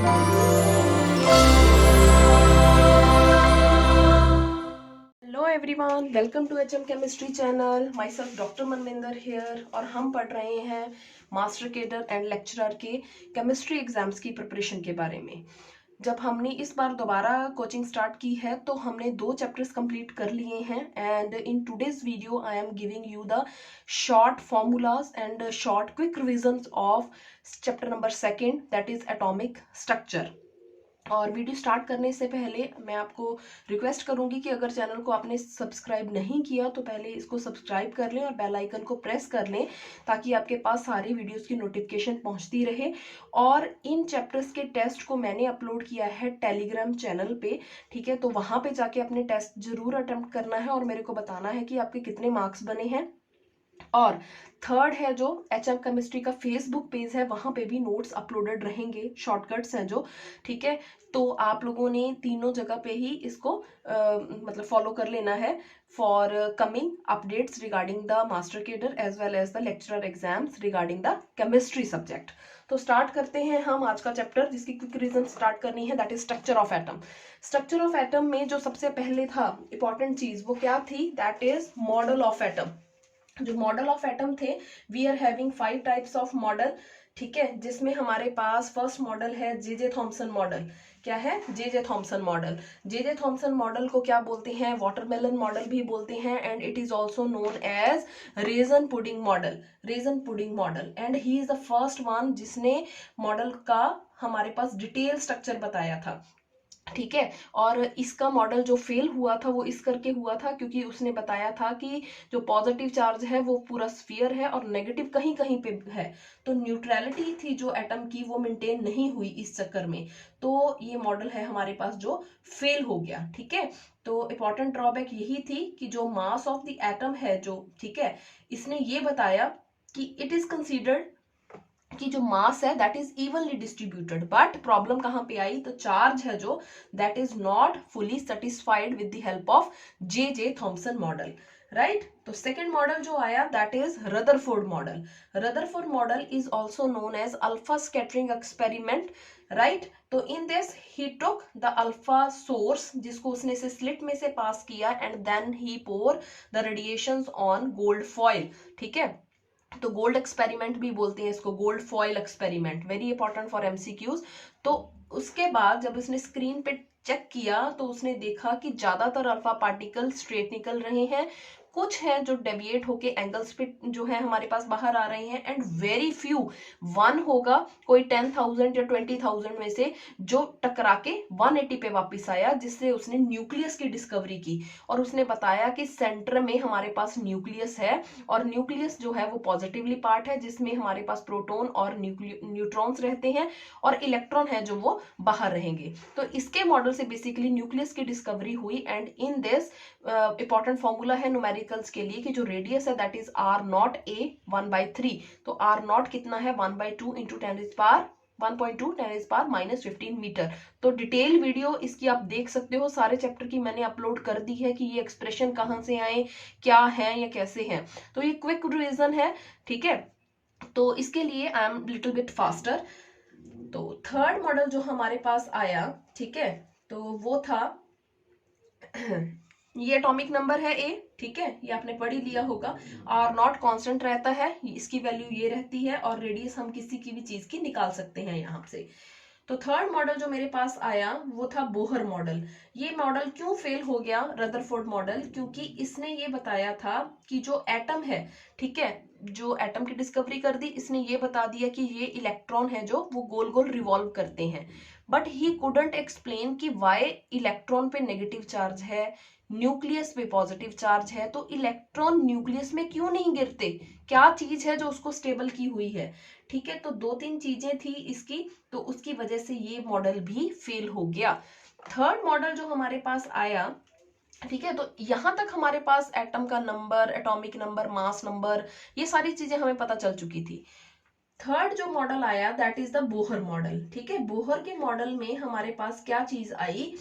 Hello everyone, welcome to HM chemistry channel. Myself doctor Manvinder here और हम पढ़ रहे हैं मास्टर केडर एंड लेक्चरर के केमिस्ट्री एग्जाम्स की प्रिपरेशन के बारे में। जब हमने इस बार दोबारा कोचिंग स्टार्ट की है तो हमने 2 चैप्टर्स कंप्लीट कर लिए हैं and in today's video I am giving you the short formulas and short quick revisions of chapter number 2 that is atomic structure. और वीडियो स्टार्ट करने से पहले मैं आपको रिक्वेस्ट करूंगी कि अगर चैनल को आपने सब्सक्राइब नहीं किया तो पहले इसको सब्सक्राइब कर लें और बेल आइकन को प्रेस कर लें ताकि आपके पास सारी वीडियोस की नोटिफिकेशन पहुंचती रहे। और इन चैप्टर्स के टेस्ट को मैंने अपलोड किया है टेलीग्राम चैनल पे, ठीक है। तो वहां पे जाके अपने टेस्ट जरूर अटेम्प्ट करना है और मेरे को बताना है कि आपके कितने मार्क्स बने हैं। और थर्ड है जो एचएम केमिस्ट्री का फेसबुक पेज है, वहां पे भी नोट्स अपलोडेड रहेंगे, शॉर्टकट्स हैं जो, ठीक है। तो आप लोगों ने तीनों जगह पे ही इसको मतलब फॉलो कर लेना है for coming updates regarding the master cadre as well as the lecturer exams regarding the chemistry subject. तो स्टार्ट करते हैं हम आज का चैप्टर जिसकी क्विक रीजन स्टार्ट करनी है, that is structure of atom. Structure of atom में जो सबसे पहले था इंपॉर्टेंट चीज वो क्या थी, that is model of atom. जो मॉडल ऑफ एटम थे, we are having 5 types of model, ठीक है। जिसमें हमारे पास फर्स्ट मॉडल है जे थॉम्सन मॉडल। क्या है? J Thomson model. J Thomson model को क्या बोलते हैं? वाटरमेलन मॉडल भी बोलते हैं and it is also known as raisin pudding model. Raisin pudding model and he is the first one जिसने मॉडल का हमारे पास डिटेल स्ट्रक्चर बताया था, ठीक है। और इसका मॉडल जो फेल हुआ था वो इस करके हुआ था क्योंकि उसने बताया था कि जो पॉजिटिव चार्ज है वो पूरा स्फीयर है और नेगेटिव कहीं कहीं पे है, तो न्यूट्रलिटी थी जो एटम की वो मेंटेन नहीं हुई इस चक्कर में। तो ये मॉडल है हमारे पास जो फेल हो गया, ठीक है। तो इंपॉर्टेंट ड्रॉबैक यही थी कि जो मास ऑफ द एटम है जो, ठीक है, इसने ये बताया कि इट इज कंसिडर्ड कि जो मास है that is evenly distributed, but problem कहां पे आई, तो चार्ज है जो that is not fully satisfied with the help of J Thomson model, right. तो सेकेंड मॉडल जो आया that is Rutherford model. Rutherford model is also known as alpha scattering experiment, right. तो in this he took the alpha source जिसको उसने से slit में से pass किया and then he pour the radiations on gold foil, ठीक है। तो गोल्ड एक्सपेरिमेंट भी बोलते हैं इसको, gold foil experiment, very important for MCQs. तो उसके बाद जब उसने स्क्रीन पे चेक किया तो उसने देखा कि ज्यादातर अल्फा पार्टिकल स्ट्रेट निकल रहे हैं, कुछ हैं जो डेविएट होके एंगल्स पे जो है हमारे पास बाहर आ रहे हैं एंड वेरी फ्यू, वन होगा कोई 10,000 या 20,000 में से जो टकरा के 180 पे वापस आया, जिससे उसने न्यूक्लियस की डिस्कवरी की। और उसने बताया कि सेंटर में हमारे पास न्यूक्लियस है और न्यूक्लियस जो है वो पॉजिटिवली पार्ट है जिसमें हमारे पास प्रोटॉन और न्यूट्रॉन्स रहते हैं और इलेक्ट्रॉन है जो वो बाहर रहेंगे। तो इसके मॉडल से बेसिकली न्यूक्लियस की डिस्कवरी हुई and in this important formula है न्यूमेरिकल्स के लिए कि जो रेडियस है that is r not a 1/3। तो आर नॉट कितना है, 1/2 इंटू 1.2 10⁻⁻15 मीटर। तो डिटेल वीडियो इसकी आप देख सकते हो, सारे चैप्टर की मैंने अपलोड कर दी है कि ये एक्सप्रेशन कहां से आए, क्या है या कैसे हैं। तो ये क्विक रिवीजन है, ठीक है। तो इसके लिए I am little bit faster. तो थर्ड मॉडल जो हमारे पास आया, ठीक है, तो वो था ये एटॉमिक नंबर है ए, ठीक है, ये आपने पढ़ ही लिया होगा। आर नॉट कांस्टेंट रहता है, इसकी वैल्यू ये रहती है और रेडियस हम किसी की भी चीज की निकाल सकते हैं यहां से। तो थर्ड मॉडल जो मेरे पास आया वो था बोहर मॉडल। ये मॉडल क्यों फेल हो गया, रदरफोर्ड मॉडल, क्योंकि इसने ये बताया था कि जो एटम है, ठीक है, जो एटम की डिस्कवरी कर दी, इसने ये बता दिया कि ये इलेक्ट्रॉन है जो वो गोल गोल रिवॉल्व करते हैं, बट ही कुडंट एक्सप्लेन कि वाई इलेक्ट्रॉन पे नेगेटिव चार्ज है, न्यूक्लियस पे पॉजिटिव चार्ज है, तो इलेक्ट्रॉन न्यूक्लियस में क्यों नहीं गिरते, क्या चीज है जो उसको स्टेबल की हुई है, ठीक है। तो 2-3 चीजें थी इसकी, तो उसकी वजह से ये मॉडल भी फेल हो गया। थर्ड मॉडल जो हमारे पास आया, ठीक है, तो यहां तक हमारे पास एटम का number, atomic number, mass number, ये सारी चीजें हमें पता चल चुकी थी। थर्ड जो मॉडल आया that is the Bohr model, ठीक है। बोहर के मॉडल में हमारे पास क्या चीज आई,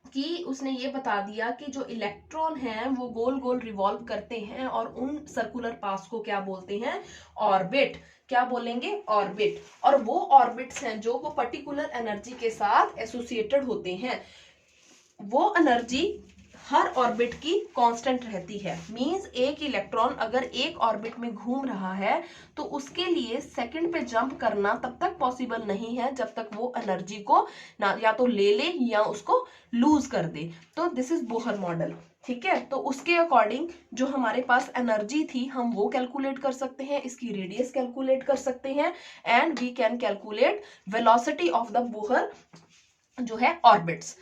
कि उसने ये बता दिया कि जो इलेक्ट्रॉन हैं वो गोल गोल रिवॉल्व करते हैं और उन सर्कुलर पाथ्स को क्या बोलते हैं, ऑर्बिट। क्या बोलेंगे, ऑर्बिट। और वो ऑर्बिट्स हैं जो वो पर्टिकुलर एनर्जी के साथ एसोसिएटेड होते हैं। वो एनर्जी हर ऑर्बिट की कांस्टेंट रहती है। मींस एक इलेक्ट्रॉन अगर एक ऑर्बिट में घूम रहा है तो उसके लिए सेकंड पे जंप करना तब तक पॉसिबल नहीं है जब तक वो एनर्जी को ना या तो ले ले या उसको लूज कर दे। तो दिस इज बोहर मॉडल। ठीक है, तो उसके अकॉर्डिंग जो हमारे पास एनर्जी थी हम वो कैलकुलेट कर सकते हैं, इसकी रेडियस कैलकुलेट कर सकते हैं, and we can calculate velocity of the Bohr जो है ऑर्बिट्स।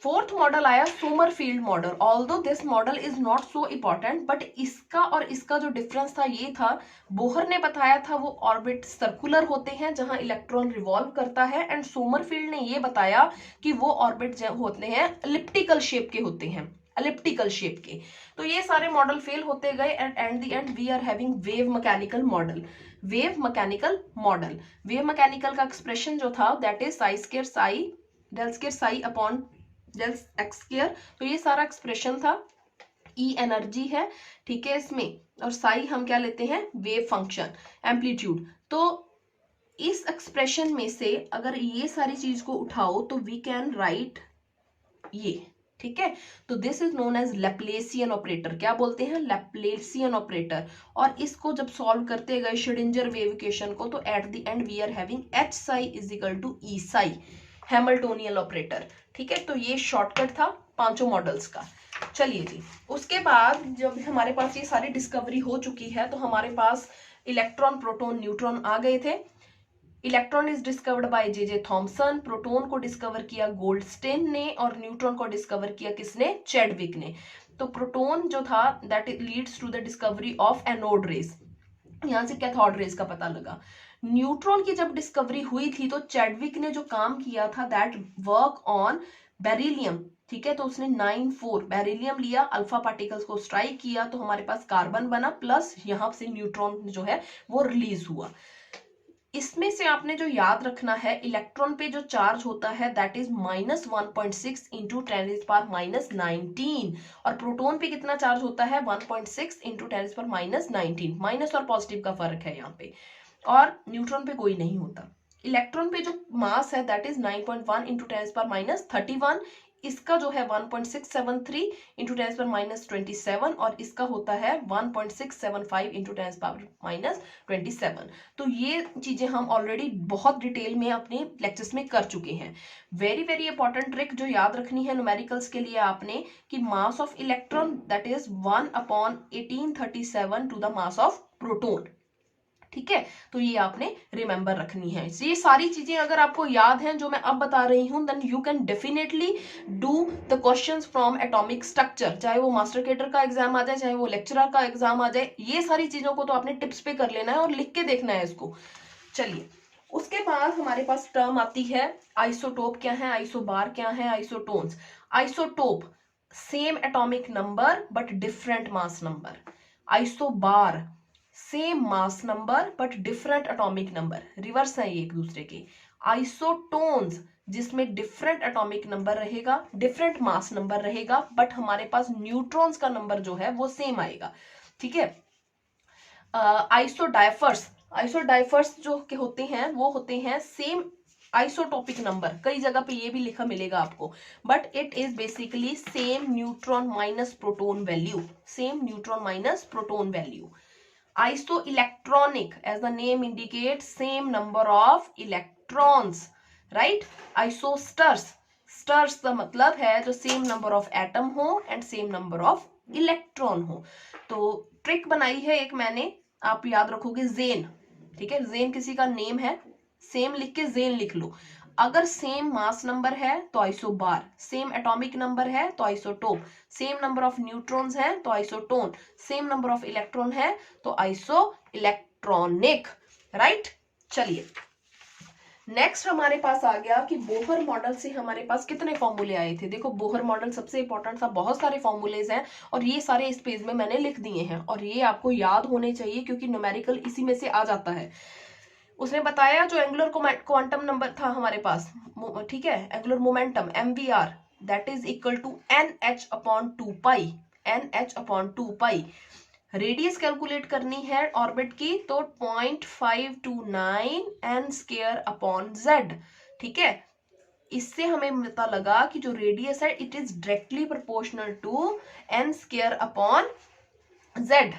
फोर्थ मॉडल आया Sommerfeld model. Although this model is not so important, but इसका और इसका जो डिफरेंस था ये था, बोहर ने बताया था वो ऑर्बिट सर्कुलर होते हैं जहां इलेक्ट्रॉन रिवॉल्व करता है, एंड सोमरफील्ड ने ये बताया कि वो ऑर्बिट होते हैं एलिप्टिकल शेप के होते हैं, एलिप्टिकल शेप के। तो ये सारे मॉडल फेल होते गए and at the end we are having wave mechanical model. Wave mechanical model, wave mechanical का एक्सप्रेशन जो था that is psi square psi del square psi upon del x square. तो ये सारा एक्सप्रेशन था। ई energy है, ठीक है इसमें, और साई हम क्या लेते हैं, वेव फंक्शन, एम्पलीट्यूड। तो इस एक्सप्रेशन में से अगर ये सारी चीज को उठाओ तो वी कैन राइट ये। ठीक है, तो this is known as Laplacian operator. क्या बोलते हैं, लैप्लेसियन ऑपरेटर। और इसको जब सॉल्व करते गए श्रोडिंगर वेव इक्वेशन को, तो at the end we are having H psi is equal to E psi, Hamiltonian operator. ठीक है, तो ये शॉर्टकट था पांचों मॉडल्स का। चलिए जी, उसके बाद जब हमारे पास ये सारी डिस्कवरी हो चुकी है तो हमारे पास इलेक्ट्रॉन प्रोटॉन न्यूट्रॉन आ गए थे। Electron is discovered by J Thomson, proton को डिस्कवर किया गोल्डस्टेन ने, और न्यूट्रॉन को डिस्कवर किया किसने, चैडविक ने। तो प्रोटॉन जो था that leads to the discovery of anode rays, यहां से कैथोड रेज का पता लगा। न्यूट्रॉन की जब डिस्कवरी हुई थी तो चैडविक ने जो काम किया था दैट वर्क ऑन बेरिलियम। ठीक है, तो उसने 9-4 बेरिलियम लिया, अल्फा पार्टिकल्स को स्ट्राइक किया तो हमारे पास कार्बन बना, प्लस यहां से न्यूट्रॉन जो है वो रिलीज हुआ। इसमें से आपने जो याद रखना है, इलेक्ट्रॉन पे जो चार्ज होता है दैट इज -1.6 इंटू 10⁻19, और प्रोटॉन पे कितना चार्ज होता है, 1.6 इंटू 10⁻19। माइनस और पॉजिटिव का फर्क है यहाँ पे, और न्यूट्रॉन पे कोई नहीं होता। इलेक्ट्रॉन पे जो मास है दैट इज 9.1 इंटू 10⁻31, इसका जो है 1.673 इंटू 10⁻27, और इसका होता है 1.675 इंटू 10⁻27। तो ये चीजें हम ऑलरेडी बहुत डिटेल में अपने लेक्चर्स में कर चुके हैं। वेरी वेरी इंपॉर्टेंट ट्रिक जो याद रखनी है न्यूमेरिकल्स के लिए आपने, कि mass of electron that is 1/1837 to the mass of proton. ठीक है, तो ये आपने रिमेंबर रखनी है। ये सारी चीजें अगर आपको याद हैं जो मैं अब बता रही हूं, then you can definitely do the questions from atomic structure, चाहे वो मास्टर केडर का एग्जाम आ जाए, चाहे वो लेक्चरर का एग्जाम आ जाए। ये सारी चीजों को तो आपने टिप्स पे कर लेना है और लिख के देखना है इसको। चलिए, उसके बाद हमारे पास टर्म आती है आइसोटोप क्या है, आइसोबार क्या है, isotones. Isotope same atomic number but different mass number. Isobar same mass number but different atomic number, reverse है ये एक दूसरे के। आइसोटोन्स जिसमें डिफरेंट एटॉमिक नंबर रहेगा, डिफरेंट मास नंबर रहेगा, बट हमारे पास न्यूट्रॉन्स का नंबर जो है वो सेम आएगा। ठीक है, आइसोडाइफर्स, आइसोडाइफर्स जो के होते हैं वो होते हैं सेम आइसोटोपिक नंबर, कई जगह पे ये भी लिखा मिलेगा आपको, but it is basically same neutron minus proton value, same neutron minus proton value. Iso electronic, as the name indicates, same number of electrons, right? Isosters, stars का मतलब है जो सेम नंबर ऑफ एटम हो and same number of electron हो। तो trick बनाई है एक मैंने, आप याद रखोगे जेन। ठीक है, जेन किसी का नेम है, सेम लिख के जेन लिख लो। अगर सेम मास नंबर है तो आइसोबार, सेम एटॉमिक नंबर है तो isotope, same number of neutrons है तो isotone, same number of electron है तो आइसो इलेक्ट्रॉनिक। राइट, चलिए नेक्स्ट हमारे पास आ गया कि बोहर मॉडल से हमारे पास कितने फॉर्मूले आए थे। देखो बोहर मॉडल सबसे इंपॉर्टेंट था, बहुत सारे फॉर्मूलेज हैं और ये सारे इस पेज में मैंने लिख दिए हैं और ये आपको याद होने चाहिए क्योंकि न्यूमेरिकल इसी में से आ जाता है। उसने बताया जो एंगुलर क्वांटम नंबर था हमारे पास, ठीक है, angular momentum MVR, that is equal to NH/2 NH/2 radius calculate करनी है ऑर्बिट की, तो 0.529 n²/z। ठीक है, इससे हमें पता लगा कि जो रेडियस है it is directly proportional to n²/z।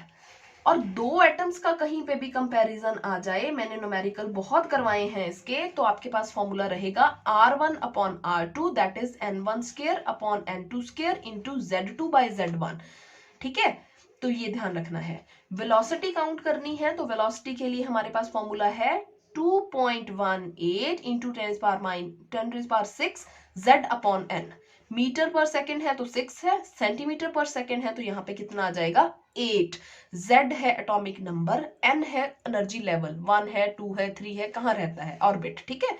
और दो एटम्स का कहीं पे भी कंपैरिजन आ जाए, मैंने न्यूमेरिकल बहुत करवाए हैं इसके, तो आपके पास फॉर्मूला रहेगा R1/R2 that is n1² into Z2/Z1। ठीक है, तो ये ध्यान रखना है। वेलोसिटी काउंट करनी है, तो वेलोसिटी के लिए हमारे पास फॉर्मूला है 2.18 इंटू 10⁻6 Z/n। मीटर पर सेकेंड है तो 6 है, सेंटीमीटर पर सेकेंड है तो यहाँ पे कितना आ जाएगा 8। Z है एटॉमिक नंबर, N है एनर्जी लेवल, 1 है 2 है 3 है, कहाँ रहता है ऑर्बिट। ठीक है,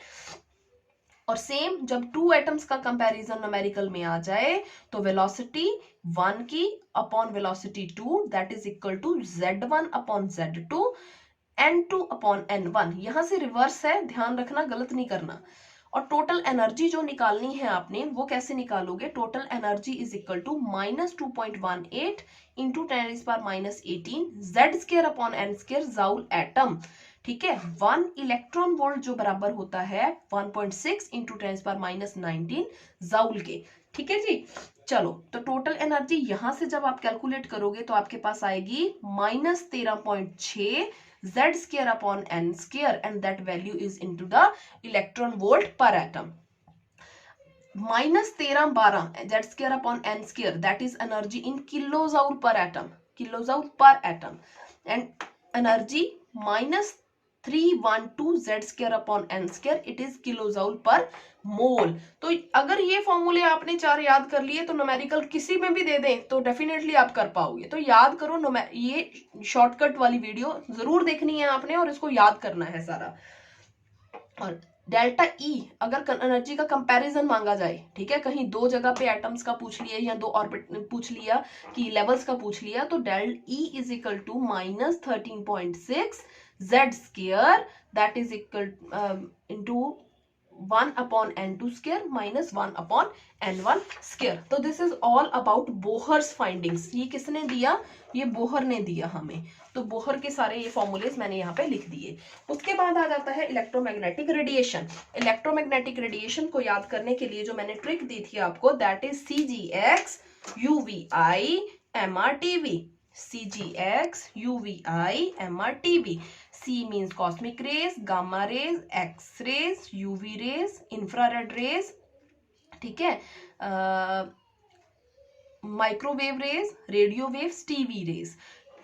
और सेम जब टू एटम्स का कंपैरिजन न्यूमेरिकल में आ जाए तो वेलोसिटी 1 की upon velocity 2 that is equal to Z1/Z2 N2/N1। यहां से रिवर्स है, ध्यान रखना, गलत नहीं करना। और टोटल एनर्जी जो निकालनी है आपने वो कैसे निकालोगे, total energy is equal to -2.18 into 10⁻18 Z²/n² joule atom. ठीक है, 1 इलेक्ट्रॉन वोल्ट जो बराबर होता है 1.6 इंटू 10⁻19 जाउल के। ठीक है जी, चलो तो टोटल एनर्जी यहां से जब आप कैलकुलेट करोगे तो आपके पास आएगी -13.6 Z²/n² and that value is into the electron volt per atom. -1312 Z²/n² that is energy in kilojoule per atom, kilojoule per atom, and energy -312 Z²/n² it is kilojoule per मोल। तो अगर ये फॉर्मूले आपने 4 याद कर लिए तो न्यूमेरिकल किसी में भी दे दें तो डेफिनेटली आप कर पाओगे। तो याद करो, ये शॉर्टकट वाली वीडियो जरूर देखनी है आपने और इसको याद करना है सारा। और डेल्टा ई अगर एनर्जी का कंपैरिजन मांगा जाए, ठीक है, कहीं दो जगह पे एटम्स का पूछ लिया या दो ऑर्बिट पूछ लिया कि लेवल्स का पूछ लिया, तो del E is equal to -13.6 Z² that is equal into 1/n2² -1/n1²। तो this is all about Bohr's findings. ये किसने दिया, ये बोहर ने दिया हमें। तो बोहर के सारे ये फॉर्मूलेस मैंने यहाँ पे लिख दिए। उसके बाद आ जाता है इलेक्ट्रोमैग्नेटिक रेडिएशन। इलेक्ट्रोमैग्नेटिक रेडिएशन को याद करने के लिए जो मैंने ट्रिक दी थी आपको, that is CGX UVI MRTV। CGX UVI MRTV। C means cosmic rays, gamma rays, X rays, UV rays, infrared rays, ठीक है, microwave rays, radio waves, TV rays.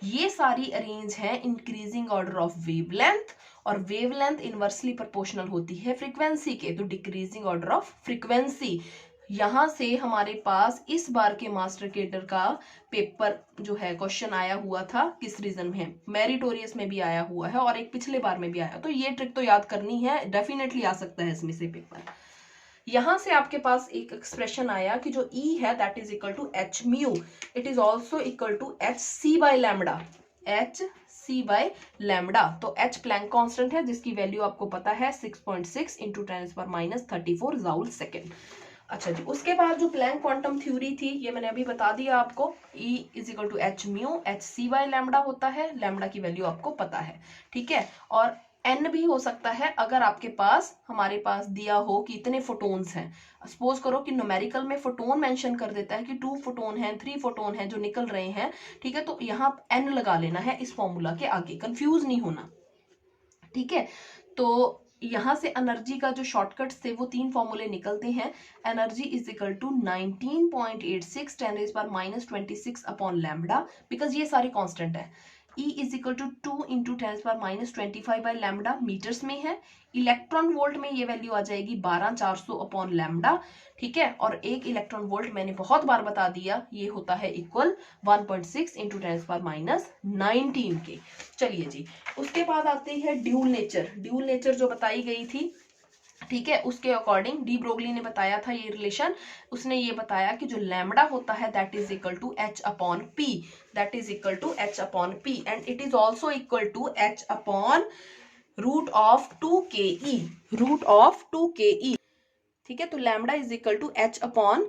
ये सारी अरेंज है इंक्रीजिंग ऑर्डर ऑफ वेवलेंथ, और wavelength inversely proportional होती है frequency के, तो डिक्रीजिंग ऑर्डर ऑफ फ्रीक्वेंसी। यहां से हमारे पास इस बार के मास्टर केडर का पेपर जो है क्वेश्चन आया हुआ था, किस रीजन में, मेरिटोरियस में भी आया हुआ है और एक पिछले बार में भी आया, तो ये ट्रिक तो याद करनी है, डेफिनेटली आ सकता है इसमें से पेपर। यहां से आपके पास एक एक्सप्रेशन आया कि जो E है that is equal to h mu, it is also equal to hc/λ, hc/λ। तो h प्लैंक कांस्टेंट है जिसकी वैल्यू आपको पता है 6.6 इंटू 10⁻34 जाउल सेकेंड। अच्छा जी, उसके बाद जो प्लैंक क्वांटम थ्योरी थी ये मैंने अभी बता दिया आपको, E is equal to h mu, hc/λ होता है, लैम्डा की वैल्यू आपको पता है। ठीक है, और n भी हो सकता है अगर आपके पास हमारे पास दिया हो कि इतने फोटोन्स हैं। सपोज करो कि न्यूमेरिकल में फोटोन मेंशन कर देता है कि 2 फोटोन हैं, 3 फोटोन हैं जो निकल रहे हैं, ठीक है, तो यहाँ n लगा लेना है इस फॉर्मूला के आगे, कंफ्यूज नहीं होना। ठीक है, तो यहां से एनर्जी का जो शॉर्टकट से वो 3 फॉर्मूले निकलते हैं। Energy is equal to 19.86 10⁻26 because ये सारी कांस्टेंट है। E is equal to 2 into 10⁻25/λ meters में है। इलेक्ट्रॉन वोल्ट में ये वैल्यू आ जाएगी 12400/λ। ठीक है, और एक इलेक्ट्रॉन वोल्ट मैंने बहुत बार बता दिया ये होता है इक्वल 1.6 इंटू 10⁻19 के। चलिए जी, उसके बाद आती है ड्यूल नेचर। ड्यूल नेचर जो बताई गई थी, ठीक है, उसके अकॉर्डिंग डी ब्रोगली ने बताया था ये रिलेशन। उसने ये बताया कि जो लैम्डा होता है that is equal to h/p, that is equal to h/p and it is also equal to h/√2ke, √2ke। ठीक है, तो lambda is equal to h/√2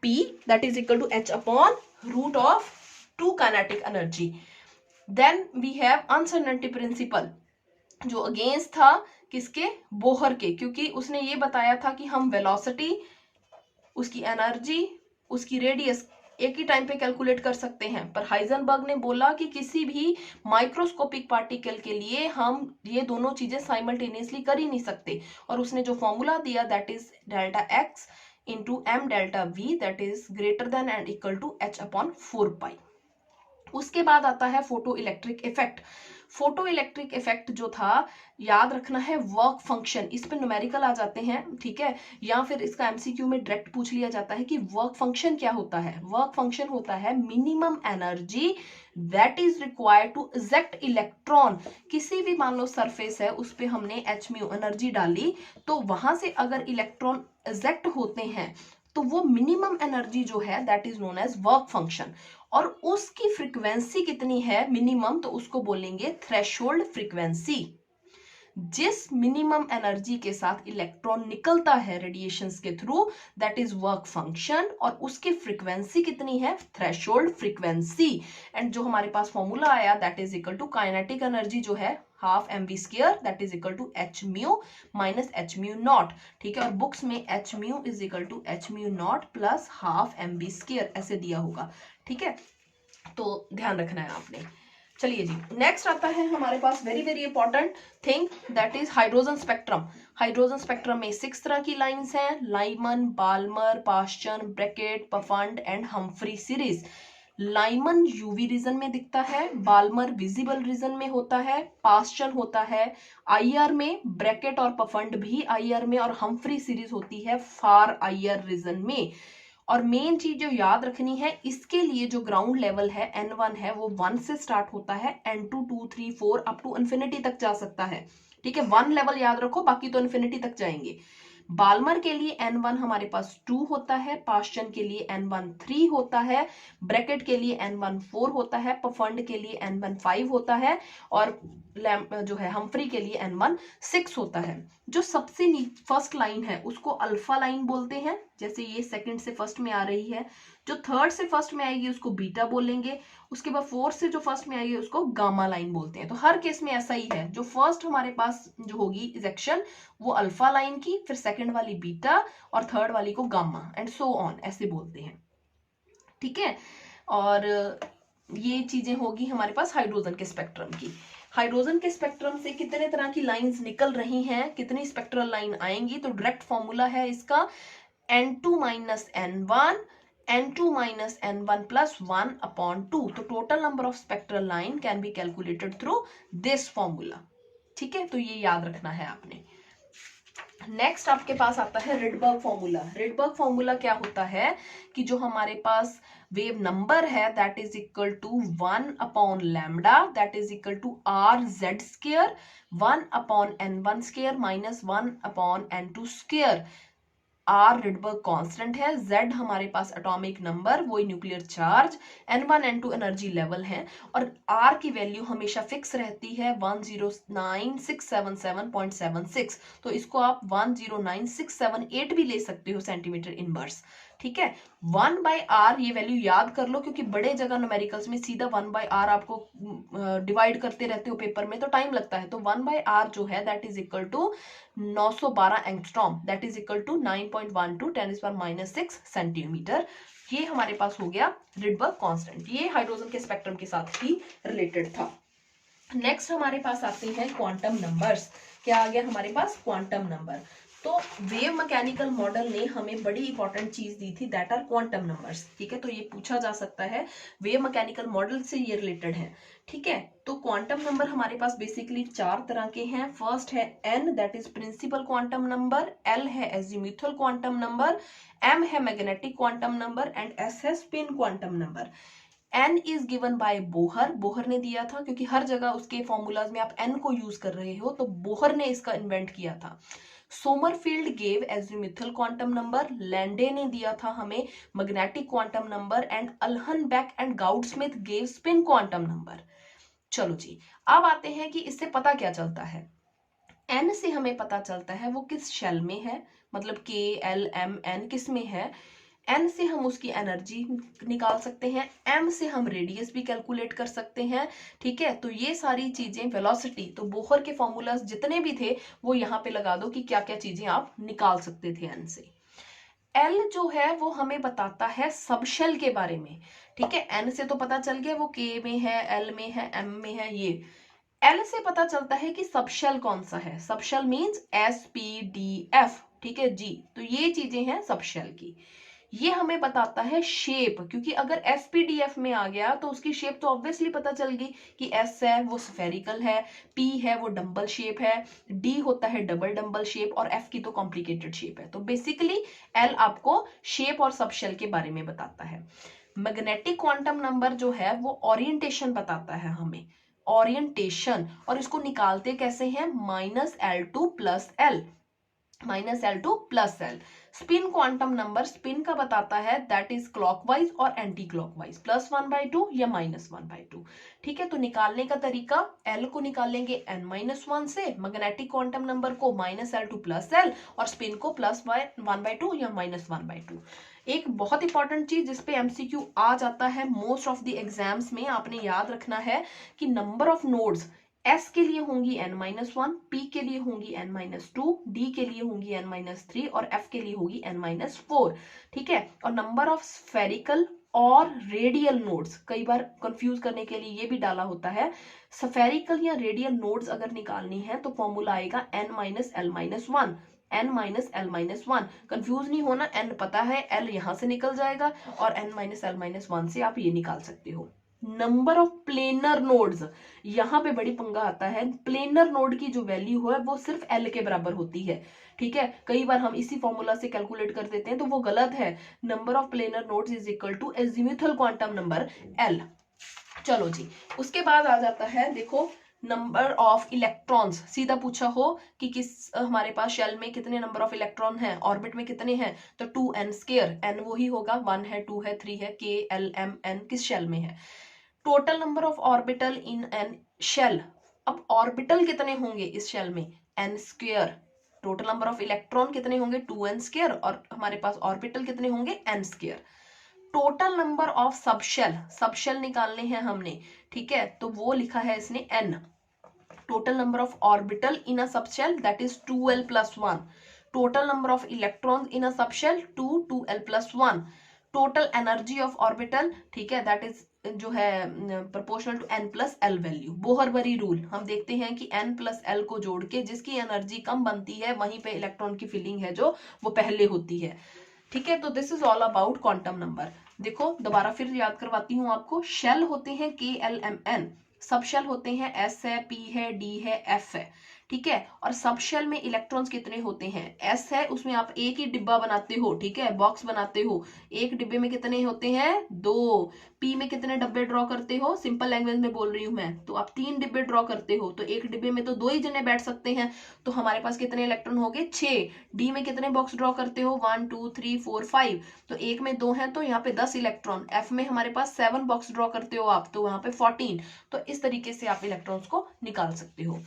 P that is equal to h upon root of 2 kinetic energy. Then we have uncertainty principle जो against था किसके, Bohr के, क्योंकि उसने ये बताया था कि हम वेलोसिटी, उसकी एनर्जी, उसकी रेडियस एक ही टाइम पे कैलकुलेट कर सकते हैं, पर हाइजेनबर्ग ने बोला कि किसी भी माइक्रोस्कोपिक पार्टिकल के लिए हम ये दोनों चीजें साइमल्टेनियसली कर ही नहीं सकते, और उसने जो फॉर्मूला दिया that is delta x into m delta v that is greater than and equal to h upon 4 pi. उसके बाद आता है photo electric effect. Photo electric effect जो था, याद रखना है वर्क फंक्शन, इस पे न्यूमेरिकल आ जाते हैं, ठीक है, या फिर इसका एमसीक्यू में डायरेक्ट पूछ लिया जाता है कि वर्क फंक्शन क्या होता है। वर्क फंक्शन होता है minimum energy that is required to eject electron. किसी भी मान लो सरफेस है, उस पे हमने एच म्यू एनर्जी डाली, तो वहां से अगर इलेक्ट्रॉन इजेक्ट होते हैं तो वो मिनिमम एनर्जी जो है that is known as work function, और उसकी फ्रीक्वेंसी कितनी है मिनिमम, तो उसको बोलेंगे थ्रेशोल्ड फ्रीक्वेंसी। जिस मिनिमम एनर्जी के साथ इलेक्ट्रॉन निकलता है रेडिएशंस के through that is work function, और उसकी फ्रीक्वेंसी कितनी है, थ्रेशोल्ड फ्रीक्वेंसी। एंड जो हमारे पास फॉर्मूला आया that is equal to kinetic energy जो है half m v square that is equal to h mu minus h mu not, ठीक है, और बुक्स में h mu is equal to h mu not plus half m v square ऐसे दिया होगा, ठीक है, तो ध्यान रखना है आपने। चलिए जी, नेक्स्ट आता है हमारे पास very very important thing that is hydrogen spectrum. Hydrogen spectrum में 6 तरह की लाइंस हैं, Lyman, Balmer, Paschen, Brackett, Pfund and Humphrey series. Lyman UV region में दिखता है, बाल्मर विजिबल रीजन में होता है, पास्चन होता है आईआर में, ब्रैकेट और पफंड भी आईआर में, और हम्फ्री सीरीज होती है फार आईआर रीजन में। और मेन चीज जो याद रखनी है, इसके लिए जो ग्राउंड लेवल है N1 है वो 1 से स्टार्ट होता है, N2 2 3 4 अप टू इन्फिनिटी तक जा सकता है, ठीक है, 1 लेवल याद रखो, बाकी तो इन्फिनिटी तक जाएंगे। बाल्मर के लिए N1 हमारे पास 2 होता है, पास्चन के लिए N1 3 होता है, ब्रैकेट के लिए N1 4 होता है, पफंड के लिए N1 5 होता है, और जो है हम्फ्री के लिए N1 6 होता है। जो सबसे फर्स्ट लाइन है उसको अल्फा लाइन बोलते हैं, जैसे ये सेकंड से फर्स्ट में आ रही है। जो थर्ड से फर्स्ट में आएगी उसको बीटा बोलेंगे, उसके बाद फोर्थ से जो फर्स्ट में आएगी उसको गामा लाइन बोलते हैं। तो हर केस में ऐसा ही है, जो फर्स्ट हमारे पास जो होगी इजेक्शन वो अल्फा लाइन की, फिर सेकंड वाली बीटा और थर्ड वाली को गामा एंड सो ऑन ऐसे बोलते हैं, ठीक है। और ये चीजें होगी हमारे पास हाइड्रोजन के स्पेक्ट्रम की। हाइड्रोजन के स्पेक्ट्रम से कितने तरह की लाइंस निकल रही हैं, कितनी स्पेक्ट्रल लाइन आएंगी, तो डायरेक्ट फॉर्मूला है इसका N2 minus N1 N2 minus N1 plus 1 upon 2। तो total number of spectral line can be calculated through this formula, ठीक है, तो ये याद रखना है आपने। नेक्स्ट आपके पास आता है रिडबर्ग फॉर्मूला। रिडबर्ग फॉर्मूला क्या होता है कि जो हमारे पास वेव नंबर है that is equal to 1 upon lambda that is equal to R Z square 1 upon N1 square minus 1 upon N2 square. R Rydberg constant है, जेड हमारे पास एटॉमिक नंबर वही nuclear charge, N1 N2 energy level है, और are की value हमेशा fix रहती है 109677.76। तो इसको आप 109678 भी ले सकते हो सेंटीमीटर इनवर्स, ठीक है। 1/r ये वैल्यू याद कर लो, क्योंकि बड़े जगह न्यूमेरिकल्स में सीधा 1/r आपको डिवाइड करते रहते हो पेपर में तो टाइम लगता है। तो 1/r जो है that is equal to 912 angstrom that is equal to 9.12 10⁻⁻6 centimetre. ये हमारे पास हो गया रिडबर्ग कांस्टेंट, ये हाइड्रोजन के स्पेक्ट्रम के साथ ही रिलेटेड था। नेक्स्ट हमारे पास आते हैं क्वांटम नंबर्स। क्या आ गया हमारे पास, क्वांटम नंबर। तो वेव मैकेनिकल मॉडल ने हमें बड़ी इंपॉर्टेंट चीज दी थी दैट आर क्वांटम नंबर्स, ठीक है, तो ये पूछा जा सकता है, वेव मैकेनिकल मॉडल से ये रिलेटेड है, ठीक है। तो क्वांटम नंबर हमारे पास बेसिकली 4 तरह के हैं। फर्स्ट है n that is principal quantum number, l है एजीम्यूथल क्वांटम नंबर, m है magnetic quantum number and s है spin quantum number. n is given by Bohr, Bohr ने दिया था, क्योंकि हर जगह उसके फॉर्मूलाज में आप n को यूज कर रहे हो, तो बोहर ने इसका इन्वेंट किया था। Sommerfeld gave azimuthal quantum number, Lande ने दिया था हमें magnetic quantum number, and Uhlenbeck and Goudsmit gave spin quantum number. चलो जी, अब आते हैं कि इससे पता क्या चलता है। n से हमें पता चलता है वो किस शेल में है, मतलब K L M N किस में है। N से हम उसकी एनर्जी निकाल सकते हैं, M से हम रेडियस भी कैलकुलेट कर सकते हैं, ठीक है। तो ये सारी चीजें, वेलोसिटी, तो बोहर के फॉर्मूलाज जितने भी थे वो यहाँ पे लगा दो कि क्या क्या चीजें आप निकाल सकते थे N से। L जो है वो हमें बताता है सबशेल के बारे में, ठीक है। N से तो पता चल गया वो K में है, L में है, M में है, ये L से पता चलता है कि सबशेल कौन सा है। सबशेल मींस SPDF, ठीक है जी। तो ये चीजें हैं सबशेल की। ये हमें बताता है शेप, क्योंकि अगर SPDF में आ गया तो उसकी शेप तो ऑब्वियसली पता चल गई कि S है वो स्फेरिकल है, P है वो डंबल शेप है, D होता है डबल डंबल शेप, और F की तो कॉम्प्लिकेटेड शेप है। तो बेसिकली L आपको शेप और सबशेल के बारे में बताता है। मैग्नेटिक क्वांटम नंबर जो है वो ओरिएंटेशन बताता है हमें, ओरिएंटेशन, और इसको निकालते कैसे हैं, -L2 + L, -L2 + L। Spin quantum number spin का बताता है, दैट इज क्लॉकवाइज और एंटी क्लॉकवाइज, +1/2 या -1/2, ठीक है। तो निकालने का तरीका, L को निकालेंगे n-1 से, मैग्नेटिक क्वांटम नंबर को -L2 + L, और स्पिन को +1/2 या -1/2। एक बहुत इंपॉर्टेंट चीज जिसपे MCQ आ जाता है मोस्ट ऑफ द एग्जाम्स में, आपने याद रखना है कि नंबर ऑफ नोड्स S के लिए होंगी n-1, P के लिए होंगी n-2, D के लिए होंगी n-3 और F के लिए होगी n-4, ठीक है। और नंबर ऑफ स्फेरिकल और रेडियल नोड्स, कई बार कंफ्यूज करने के लिए ये भी डाला होता है, स्फेरिकल या रेडियल नोड्स अगर निकालनी है तो फॉर्मूला आएगा n-l-1, n-l-1। कंफ्यूज नहीं होना, n पता है, l यहां से निकल जाएगा, और n-l-1 से आप ये निकाल सकते हो। नंबर ऑफ प्लेनर नोड्स, यहां पे बड़ी पंगा आता है। प्लेनर नोड की जो वैल्यू है वो सिर्फ L के बराबर होती है, ठीक है। कई बार हम इसी फॉर्मूला से कैलकुलेट कर देते हैं तो वो गलत है। Number of planar nodes is equal to azimuthal quantum number L। चलो जी, उसके बाद आ जाता है, देखो, नंबर ऑफ इलेक्ट्रॉन्स। सीधा पूछा हो कि किस हमारे पास शेल में कितने नंबर ऑफ इलेक्ट्रॉन हैं, ऑर्बिट में कितने हैं, तो 2n², n वही होगा, 1 है, 2 है, 3 है, K L M N किस शेल में है। Total number of orbital in N shell, अब ऑर्बिटल कितने होंगे इस शेल में, n²। Total number of electron कितने होंगे, 2n², और हमारे पास ऑर्बिटल कितने होंगे, n²। Total number of subshell, subshell निकालने हैं हमने, ठीक है, तो वो लिखा है इसने n। Total number of orbital in a subshell, that is 2l+1। Total number of electrons in a subshell, 2l+1। Total energy of orbital, ठीक है, दैट इज जो है proportional to n+l value. Bohr Bury rule, हम देखते हैं कि n+l को जोड़ के जिसकी एनर्जी कम बनती है वहीं पे इलेक्ट्रॉन की फिलिंग है जो वो पहले होती है, ठीक है। तो this is all about quantum number. देखो दोबारा फिर याद करवाती हूँ आपको, शेल होते हैं KLMN, सब शेल होते हैं S है, P है, D है, F है, ठीक है। और सब शेल में इलेक्ट्रॉन्स कितने होते हैं, S है उसमें आप एक ही डिब्बा बनाते हो, ठीक है, बॉक्स बनाते हो, एक डिब्बे में कितने होते हैं, 2। P में कितने डब्बे ड्रॉ करते हो, सिंपल लैंग्वेज में बोल रही हूं मैं, तो आप 3 डिब्बे ड्रॉ करते हो, तो एक डिब्बे में तो 2 ही जने बैठ सकते हैं, तो हमारे पास कितने इलेक्ट्रॉन हो गए, 6। D में कितने बॉक्स ड्रॉ करते हो, 1 2 3 4 5, तो एक में 2 है तो यहाँ पे 10 इलेक्ट्रॉन। F में हमारे पास 7 बॉक्स ड्रॉ करते हो आप, तो वहां पे 14। तो इस तरीके से आप इलेक्ट्रॉन्स को निकाल सकते हो।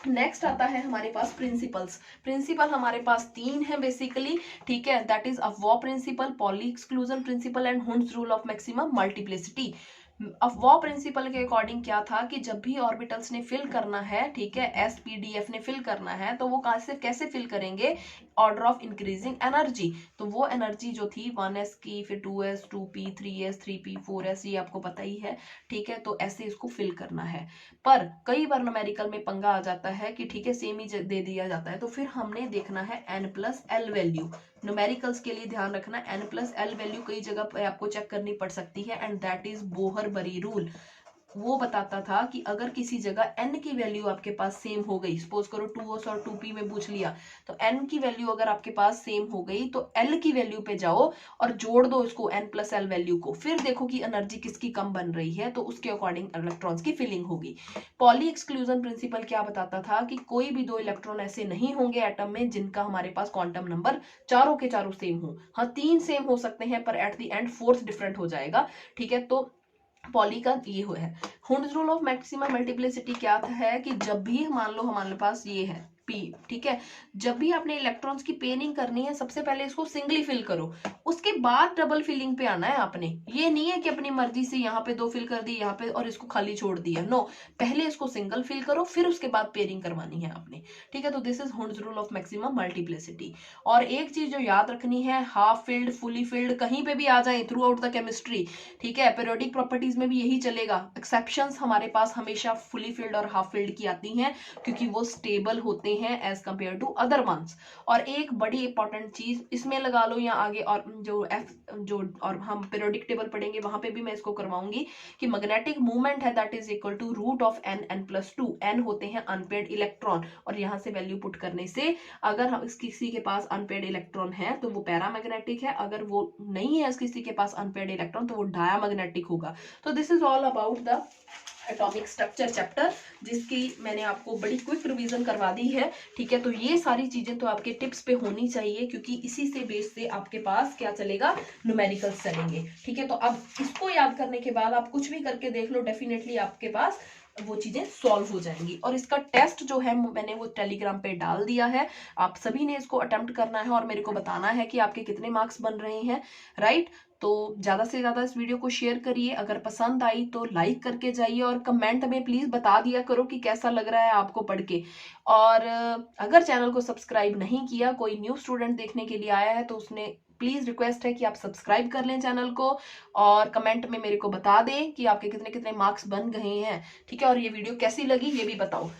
नेक्स्ट आता है हमारे पास प्रिंसिपल्स। प्रिंसिपल हमारे पास 3 है बेसिकली, ठीक है, that is Aufbau principle, Pauli exclusion principle and Hund's rule of maximum multiplicity. Aufbau principle के अकॉर्डिंग क्या था कि जब भी ऑर्बिटल्स ने फिल करना है, ठीक है, SPDF ने फिल करना है, तो वो कैसे फिल करेंगे, ऑर्डर ऑफ इंक्रीजिंग एनर्जी। तो वो एनर्जी जो थी 1s की, फिर 2s, 2p, 3s, 3p, 4s, ये आपको पता ही है, ठीक है। तो ऐसे इसको फिल करना है, पर कई बार न्यूमेरिकल में पंगा आ जाता है कि ठीक है सेम ही दे दिया जाता है, तो फिर हमने देखना है n+l वैल्यू। न्यूमेरिकल्स के लिए ध्यान रखना, n+l वैल्यू कई जगह पे आपको चेक करनी पड़ सकती है, एंड दैट इज बोहरबरी रूल। वो बताता था कि अगर किसी जगह n की वैल्यू आपके पास सेम हो गई, सपोज करो 2s और 2p में पूछ लिया, तो n की वैल्यू अगर आपके पास सेम हो गई तो l की वैल्यू पे जाओ और जोड़ दो इसको n+l वैल्यू को, फिर देखो कि एनर्जी किसकी कम बन रही है, तो उसके अकॉर्डिंग इलेक्ट्रॉन्स की फिलिंग होगी। पॉली एक्सक्लूजन प्रिंसिपल क्या बताता था कि कोई भी 2 इलेक्ट्रॉन ऐसे नहीं होंगे एटम में जिनका हमारे पास क्वांटम नंबर चारों के चारों सेम हो। हाँ 3 सेम हो सकते हैं पर eight the and 4th different हो जाएगा, ठीक है। तो पॉली का ये है। Hund's rule of maximum multiplicity क्या है कि जब भी मान लो हमारे पास ये है पी। ठीक है, जब भी आपने इलेक्ट्रॉन्स की पेयरिंग करनी है सबसे पहले इसको सिंगली फिल करो, उसके बाद डबल फिलिंग पे आना है आपने। ये नहीं है कि अपनी मर्जी से यहाँ पे 2 फिल कर दी यहाँ पे और इसको खाली छोड़ दिया, नो, पहले इसको सिंगल फिल करो फिर उसके बाद पेयरिंग करवानी है आपने। ठीक है, तो this is Hund's rule of maximum multiplicity. और एक चीज जो याद रखनी है, हाफ फिल्ड, फुली फिल्ड कहीं पे भी आ जाए थ्रू आउट द केमिस्ट्री, ठीक है, पीरियोडिक प्रॉपर्टीज में भी यही चलेगा। एक्सेप्शंस हमारे पास हमेशा फुली फिल्ड और हाफ फिल्ड की आती हैं क्योंकि वो स्टेबल होते हैं as compare to other ones. और एक बड़ी इंपॉर्टेंट चीज इसमें लगा लो या आगे, और जो और हम पीरियोडिक टेबल पढ़ेंगे वहां पे भी मैं इसको करवाऊंगी कि मैग्नेटिक मूवमेंट है that is equal to root of n n plus two. N होते हैं अनपेयर्ड इलेक्ट्रॉन, और यहां से वैल्यू पुट करने से अगर हम किसी के पास अनपेयर्ड इलेक्ट्रॉन है तो वो पैरामैग्नेटिक है, अगर वो नहीं है किसी के पास अनपेयर्ड इलेक्ट्रॉन तो वो डायामैग्नेटिक होगा। तो this is all about the atomic structure chapter, जिसकी मैंने आपको बड़ी क्विक रिवीजन करवा दी है। ठीक है, तो ये सारी चीजें तो आपके टिप्स पे होनी चाहिए क्योंकि इसी से बेस से आपके पास क्या चलेगा, न्यूमेरिकल्स चलेंगे। ठीक है, तो अब इसको याद करने के बाद आप कुछ भी करके देख लो, डेफिनेटली आपके पास वो चीजें सॉल्व हो जाएंगी। और इसका टेस्ट जो है मैंने वो टेलीग्राम पे डाल दिया है, आप सभी ने इसको अटेम्प्ट करना है और मेरे को बताना है कि आपके कितने मार्क्स बन रहे हैं, राइट। तो ज्यादा से ज्यादा इस वीडियो को शेयर करिए, अगर पसंद आई तो लाइक करके जाइए और कमेंट में प्लीज बता दिया करो कि कैसा लग रहा है आपको पढ़ के। और अगर चैनल को सब्सक्राइब नहीं किया, कोई न्यू स्टूडेंट देखने के लिए आया है तो उसने प्लीज रिक्वेस्ट है कि आप सब्सक्राइब कर लें चैनल को और कमेंट में मेरे को बता दें कि आपके कितने कितने मार्क्स बन गए हैं। ठीक है, और ये वीडियो कैसी लगी ये भी बताओ।